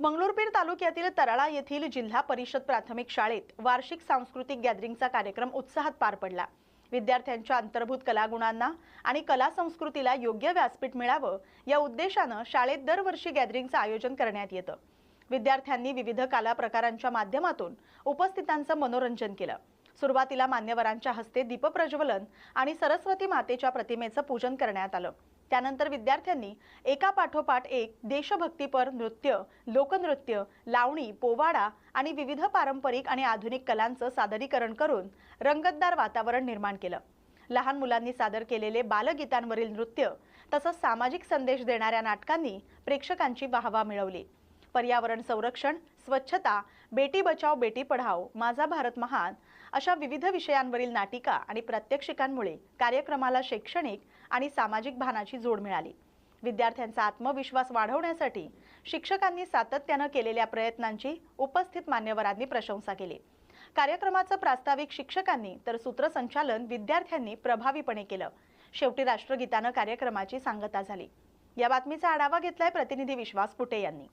मंगरुळपीर तालुक्यातील तराळा येथील जिल्हा परिषद प्राथमिक शाळेत वार्षिक सांस्कृतिक गॅदरिंगचा कार्यक्रम उत्साहात पार पडला। विद्यार्थ्यांच्या अंतर्भूत कलागुणांना आणि कला संस्कृतीला योग्य व्यासपीठ मिळावं या उद्देशाने शाळेत दरवर्षी गॅदरिंगचं आयोजन करण्यात येतं। विद्यार्थ्यांनी विविध कला प्रकारांच्या माध्यमातून उपस्थितांचं मनोरंजन केलं। सुरुवातीला मान्यवरांच्या हस्ते दीपप्रज्वलन आणि सरस्वती मातेच्या प्रतिमेचं पूजन करण्यात आलं। त्यानंतर विद्यार्थ्यांनी एका पाठोपाठ एक देशभक्तीपर नृत्य, लोकनृत्य, लावणी, पोवाडा आणि विविध पारंपरिक आणि आधुनिक कलांचं सादरीकरण करून रंगतदार वातावरण निर्माण केलं। लहान मुलांनी सादर केलेले बालगीतांवरील नृत्य तसंच सामाजिक संदेश देणाऱ्या नाटकांनी प्रेक्षकांची वाहवा मिळवली। पर्यावरण संरक्षण, स्वच्छता, बेटी बचाओ बेटी पढाओ, माझा भारत महान अशा विविध विषयांवरील नाटिका आणि प्रात्यक्षिकांमुळे कार्यक्रमाला शैक्षणिक आणि सामाजिक भानाची जोड मिळाली। विद्यार्थ्यांचा आत्मविश्वास वाढवण्यासाठी शिक्षकांनी सातत्याने केलेल्या प्रयत्नांची उपस्थित मान्यवरांनी प्रशंसा केली। कार्यक्रमाचं प्रास्ताविक शिक्षकांनी तर सूत्रसंचालन विद्यार्थ्यांनी प्रभावीपणे केलं। शेवटी राष्ट्रगीतानं कार्यक्रमाची सांगता झाली। या बातमीचा आढावा घेतलाय प्रतिनिधी विश्वास कुटे यांनी।